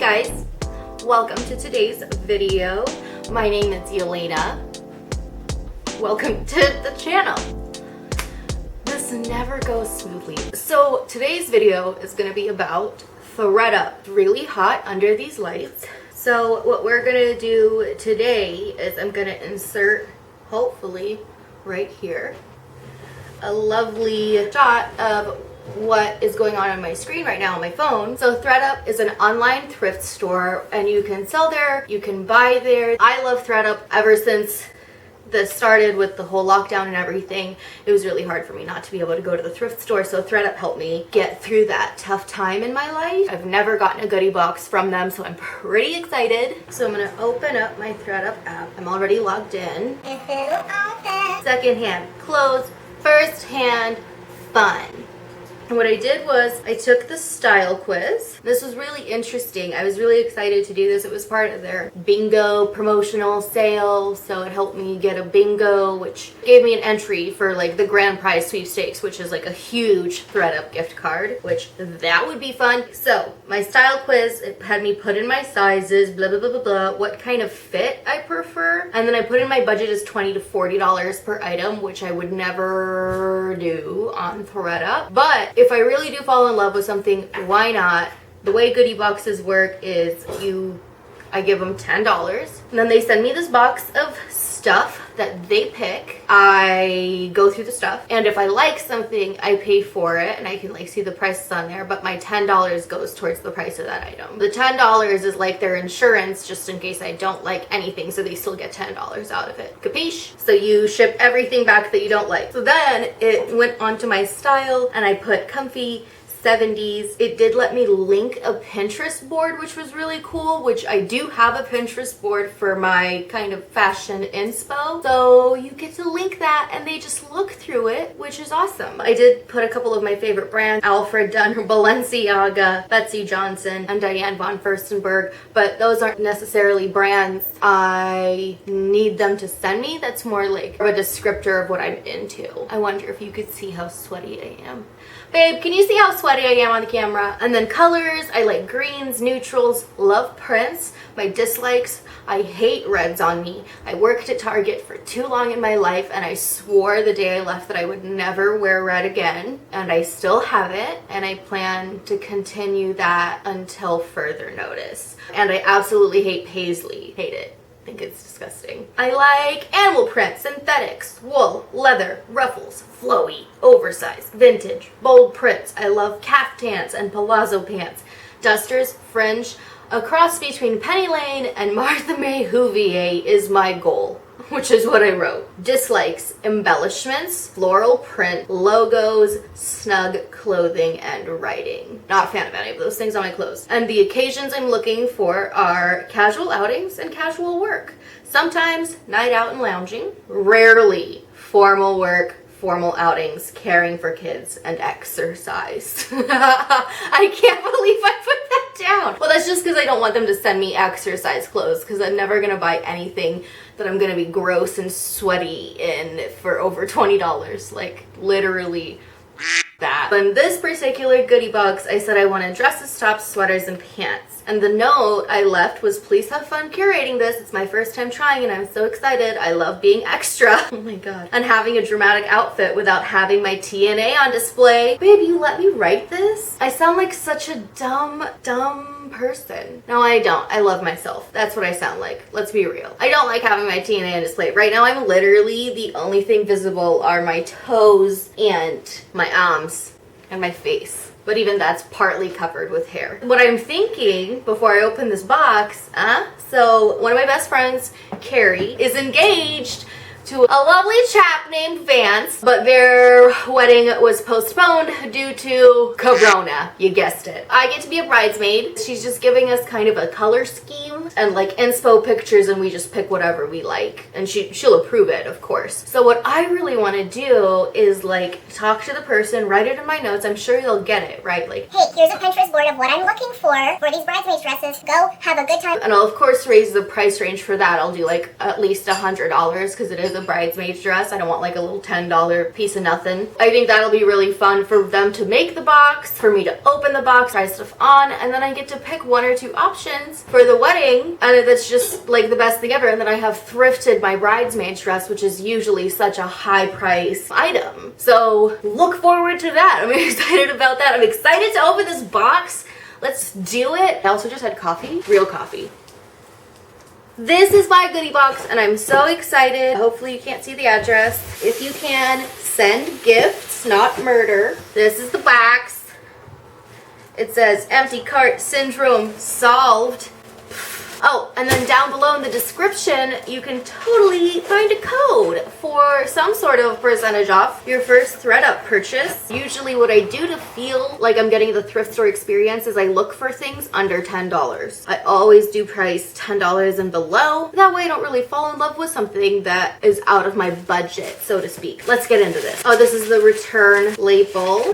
guys, welcome to today's video. My name is Yelena. Welcome to the channel. This never goes smoothly. So today's video is going to be about ThredUP. It's really hot under these lights. So what we're going to do today is I'm going to insert, hopefully right here, a lovely shot of what is going on my screen right now on my phone. So ThredUP is an online thrift store and you can sell there, you can buy there. I love ThredUP ever since this started with the whole lockdown and everything. It was really hard for me not to be able to go to the thrift store, so ThredUP helped me get through that tough time in my life. I've never gotten a goodie box from them, so I'm pretty excited. So I'm gonna open up my ThredUP app. I'm already logged in. Second hand, clothes. First hand, fun. And what I did was I took the style quiz. This was really interesting. I was really excited to do this. It was part of their bingo promotional sale, so it helped me get a bingo, which gave me an entry for like the grand prize sweepstakes, which is like a huge ThredUP gift card, which that would be fun. So my style quiz, it had me put in my sizes, blah blah blah blah blah, what kind of fit I prefer, and then I put in my budget as $20 to $40 per item, which I would never do on ThredUP. But if I really do fall in love with something, why not? The way goodie boxes work is I give them $10 and then they send me this box of stuff that they pick. I go through the stuff and if I like something, I pay for it and I can like see the prices on there, but my $10 goes towards the price of that item. The $10 is like their insurance just in case I don't like anything, so they still get $10 out of it. Capiche? So you ship everything back that you don't like. So then it went onto my style and I put comfy 70s. It did let me link a Pinterest board, which was really cool, which I do have a Pinterest board for my kind of fashion inspo. So you get to link that and they just look through it, which is awesome. I did put a couple of my favorite brands, Alfred Dunn, Balenciaga, Betsy Johnson, and Diane von Furstenberg, but those aren't necessarily brands I need them to send me. That's more like a descriptor of what I'm into. I wonder if you could see how sweaty I am. Babe, can you see how sweaty I am on the camera? And then colors, I like greens, neutrals, love prints. My dislikes, I hate reds on me. I worked at Target for too long in my life and I swore the day I left that I would never wear red again. And I still have it and I plan to continue that until further notice. And I absolutely hate paisley. Hate it. I think it's disgusting. I like animal print, synthetics, wool, leather, ruffles, flowy, oversized, vintage, bold prints. I love caftans and palazzo pants, dusters, fringe. A cross between Penny Lane and Martha May Whovier is my goal, which is what I wrote. Dislikes, embellishments, floral print, logos, snug clothing, and writing. Not a fan of any of those things on my clothes. And the occasions I'm looking for are casual outings and casual work. Sometimes night out and lounging. Rarely formal work, formal outings, caring for kids, and exercise. I can't believe I put that down. Well, that's just because I don't want them to send me exercise clothes, because I'm never going to buy anything that I'm going to be gross and sweaty in for over $20. Like, literally that. In this particular goodie box, I said I wanted dresses, tops, sweaters, and pants. And the note I left was, please have fun curating this. It's my first time trying and I'm so excited. I love being extra. Oh my god. And having a dramatic outfit without having my TNA on display. Babe, you let me write this? I sound like such a dumb person. No, I don't. I love myself. That's what I sound like. Let's be real. I don't like having my TNA on display. Right now, I'm literally, the only thing visible are my toes and my arms and my face. But even that's partly covered with hair. What I'm thinking before I open this box, so one of my best friends, Carrie, is engaged to a lovely chap named Vance, but their wedding was postponed due to Corona. You guessed it. I get to be a bridesmaid. She's just giving us kind of a color scheme and like inspo pictures, and we just pick whatever we like, and she'll approve it, of course. So what I really want to do is like talk to the person, write it in my notes. I'm sure you'll get it, right? Like, hey, here's a Pinterest board of what I'm looking for these bridesmaid dresses. Go have a good time. And I'll of course raise the price range for that. I'll do like at least $100 because it is as a bridesmaid's dress. I don't want like a little $10 piece of nothing. I think that'll be really fun for them to make the box, for me to open the box, try stuff on, and then I get to pick one or two options for the wedding, and that's just like the best thing ever. And then I have thrifted my bridesmaid's dress, which is usually such a high price item. So look forward to that. I'm excited about that. I'm excited to open this box. Let's do it. I also just had coffee, real coffee. This is my goodie box and I'm so excited. Hopefully you can't see the address. If you can, send gifts, not murder. This is the box. It says empty cart syndrome solved. Oh, and then down below in the description, you can totally find a code for some sort of percentage off your first ThredUP purchase. Usually what I do to feel like I'm getting the thrift store experience is I look for things under $10. I always do price $10 and below. That way I don't really fall in love with something that is out of my budget, so to speak. Let's get into this. Oh, this is the return label.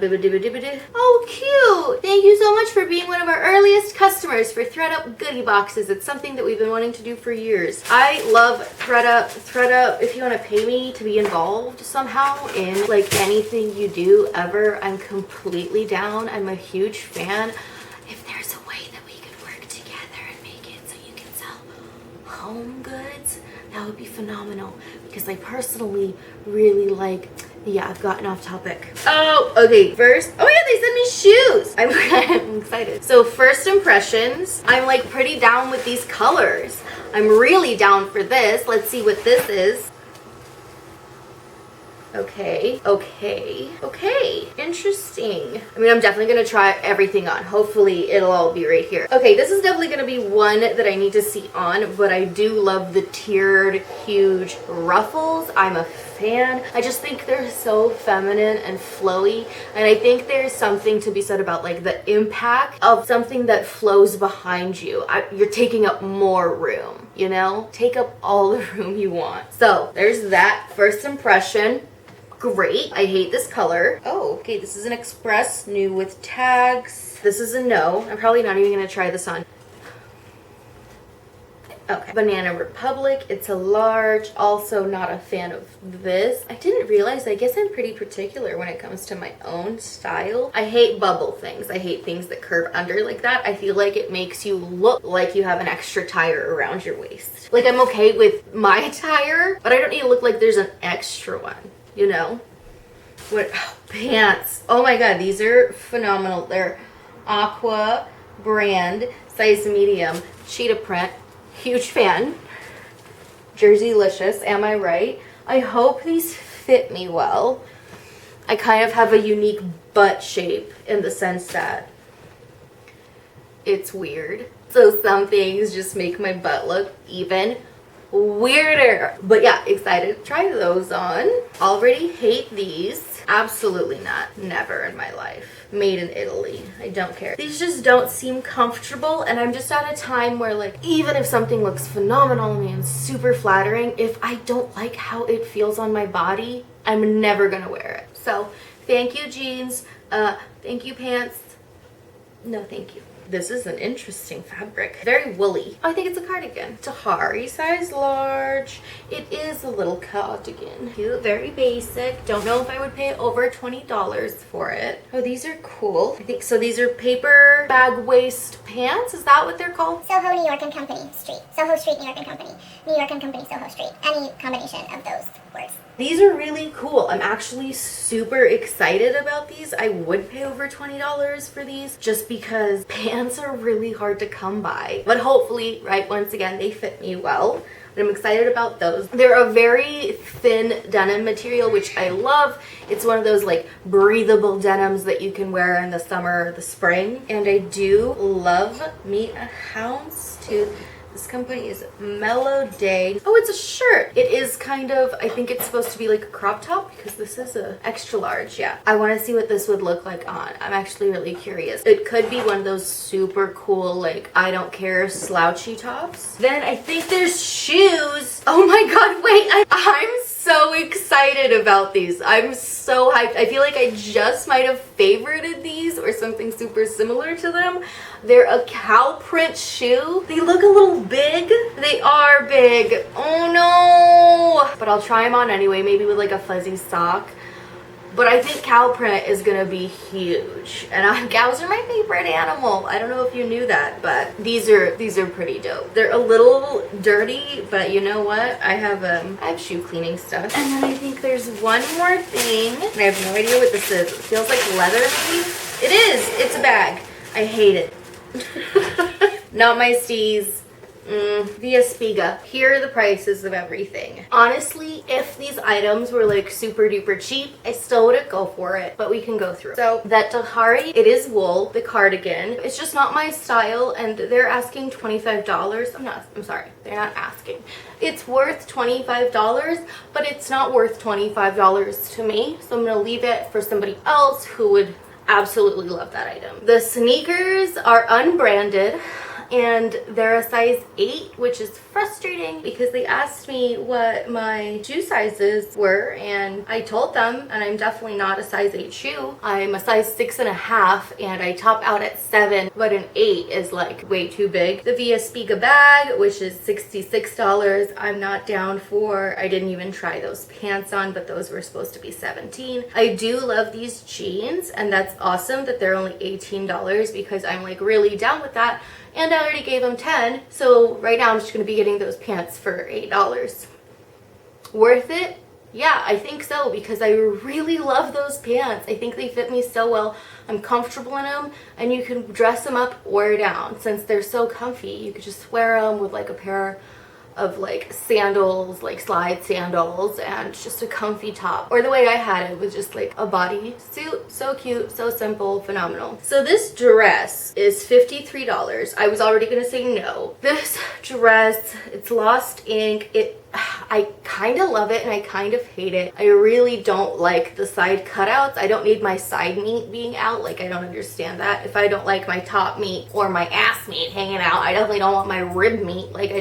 Oh, cute. Thank you so much for being one of our earliest customers for ThredUP Goody Boxes. It's something that we've been wanting to do for years. I love ThredUP. ThredUP, if you want to pay me to be involved somehow in like anything you do ever, I'm completely down. I'm a huge fan. If there's a way that we could work together and make it so you can sell home goods, that would be phenomenal because I personally really like. Yeah, I've gotten off topic. Oh, okay. First, oh yeah, they sent me shoes. I'm excited. So first impressions, I'm like pretty down with these colors. I'm really down for this. Let's see what this is. Okay, interesting. I mean, I'm definitely gonna try everything on. Hopefully it'll all be right here. Okay, this is definitely gonna be one that I need to see on, but I do love the tiered, huge ruffles. I'm a fan. I just think they're so feminine and flowy, and I think there's something to be said about like the impact of something that flows behind you. You're taking up more room, you know? Take up all the room you want. So there's that first impression. Great. I hate this color. Oh, okay. This is an express new with tags. This is a no. I'm probably not even going to try this on. Okay. Banana Republic. It's a large. Also not a fan of this. I didn't realize. I guess I'm pretty particular when it comes to my own style. I hate bubble things. I hate things that curve under like that. I feel like it makes you look like you have an extra tire around your waist. Like I'm okay with my tire, but I don't need to look like there's an extra one. You know what? Oh, pants. Oh my god, these are phenomenal. They're Aqua brand, size medium, cheetah print. Huge fan. Jerseylicious, am I right? I hope these fit me well. I kind of have a unique butt shape in the sense that it's weird. So some things just make my butt look even weirder. But yeah, excited to try those on. Already hate these. Absolutely not. Never in my life. Made in Italy. I don't care. These just don't seem comfortable, and I'm just at a time where like even if something looks phenomenal on me and super flattering, if I don't like how it feels on my body, I'm never gonna wear it. So thank you jeans. Thank you pants. No thank you. This is an interesting fabric. Very woolly. I think it's a cardigan. Tahari size large. It is a little cardigan. Cute, very basic. Don't know if I would pay over $20 for it. Oh, these are cool. I think so. These are paper bag waist pants. Is that what they're called? Soho, New York and Company Street. Soho Street, New York and Company. New York and Company, Soho Street. Any combination of those words. These are really cool. I'm actually super excited about these. I would pay over $20 for these just because pants are really hard to come by. But hopefully, right, once again, they fit me well. But I'm excited about those. They're a very thin denim material, which I love. It's one of those like breathable denims that you can wear in the summer or the spring. And I do love me a houndstooth. This company is Mellow Day. Oh, it's a shirt. It is kind of, I think it's supposed to be like a crop top because this is a extra large. Yeah. I want to see what this would look like on. I'm actually really curious. It could be one of those super cool, like, I don't care slouchy tops. Then I think there's shoes. Oh my God, wait, I'm so excited about these. I'm so hyped. I feel like I just might have favorited these or something super similar to them. They're a cow print shoe. They look a little big. They are big. Oh no. But I'll try them on anyway, maybe with like a fuzzy sock. But I think cow print is gonna be huge. And cows are my favorite animal. I don't know if you knew that, but these are pretty dope. They're a little dirty, but you know what? I have shoe cleaning stuff. And then I think there's one more thing. And I have no idea what this is. It feels like leather maybe? It is. It's a bag. I hate it. Not my steez. Via Spiga. Here are the prices of everything. Honestly, if these items were like super duper cheap, I still wouldn't go for it, but we can go through. So that Tahari, it is wool, the cardigan. It's just not my style, and they're asking $25. I'm sorry, they're not asking. It's worth $25, but it's not worth $25 to me. So I'm gonna leave it for somebody else who would absolutely love that item. The sneakers are unbranded. And they're a size 8, which is frustrating because they asked me what my shoe sizes were, and I told them, and I'm definitely not a size 8 shoe. I'm a size 6.5, and I top out at 7, but an 8 is like way too big. The Via Spiga bag, which is $66, I'm not down for. I didn't even try those pants on, but those were supposed to be $17. I do love these jeans, and that's awesome that they're only $18 because I'm like really down with that. And I already gave them 10, so right now I'm just going to be getting those pants for $8. Worth it? Yeah, I think so, because I really love those pants. I think they fit me so well. I'm comfortable in them, and you can dress them up or down. Since they're so comfy, you could just wear them with like a pair of like sandals, like slide sandals, and just a comfy top. Or the way I had it was just like a body suit. So cute, so simple, phenomenal. So this dress is $53. I was already gonna say no. This dress, it's lost ink. I kind of love it and I kind of hate it. I really don't like the side cutouts. I don't need my side meat being out. Like, I don't understand that. If I don't like my top meat or my ass meat hanging out, I definitely don't want my rib meat. Like,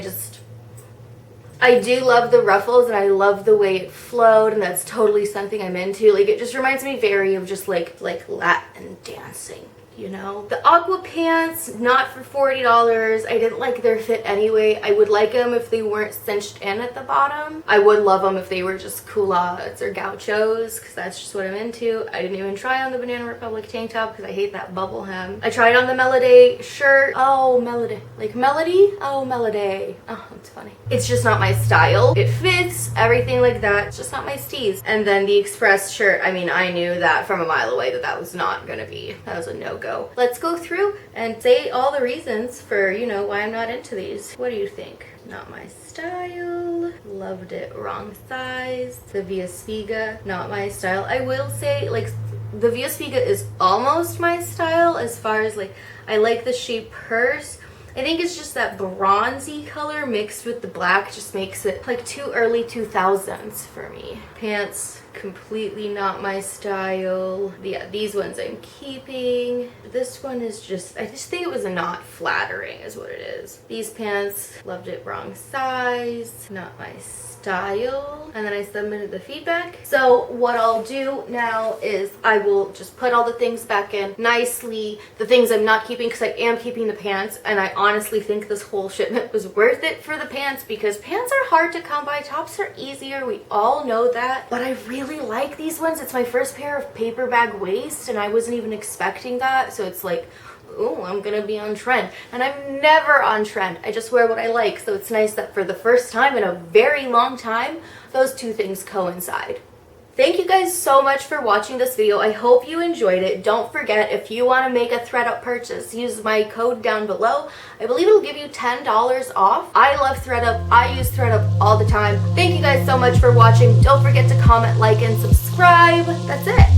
I do love the ruffles and I love the way it flowed, and that's totally something I'm into. Like, it just reminds me very of just like Latin dancing, you know? The aqua pants, not for $40. I didn't like their fit anyway. I would like them if they weren't cinched in at the bottom. I would love them if they were just culottes or gauchos, because that's just what I'm into. I didn't even try on the Banana Republic tank top because I hate that bubble hem. I tried on the Melody shirt. Oh, Melody. Like Melody? Oh, Melody. Oh, it's funny. It's just not my style. It fits, everything like that. It's just not my steez. And then the Express shirt, I mean, I knew that from a mile away that was not gonna be, that was a no-go. Let's go through and say all the reasons for, you know, why I'm not into these. What do you think? Not my style. Loved it. Wrong size. The Via Spiga, not my style. I will say, like, the Via Spiga is almost my style as far as, like, I like the shape purse. I think it's just that bronzy color mixed with the black just makes it like too early 2000s for me. Pants, completely not my style. Yeah, these ones I'm keeping. This one is just, I just think it was not flattering is what it is. These pants, loved it. Wrong size, not my style. And then I submitted the feedback. So what I'll do now is I will just put all the things back in nicely. The things I'm not keeping, because I am keeping the pants, and I honestly think this whole shipment was worth it for the pants, because pants are hard to come by. Tops are easier, we all know that, but I really like these ones. It's my first pair of paper bag waist, and I wasn't even expecting that, so it's like, ooh, I'm gonna be on trend. And I'm never on trend. I just wear what I like. So it's nice that for the first time in a very long time, those two things coincide. Thank you guys so much for watching this video. I hope you enjoyed it. Don't forget, if you want to make a ThredUP purchase, use my code down below. I believe it'll give you $10 off. I love ThredUP. I use ThredUP all the time. Thank you guys so much for watching. Don't forget to comment, like, and subscribe. That's it.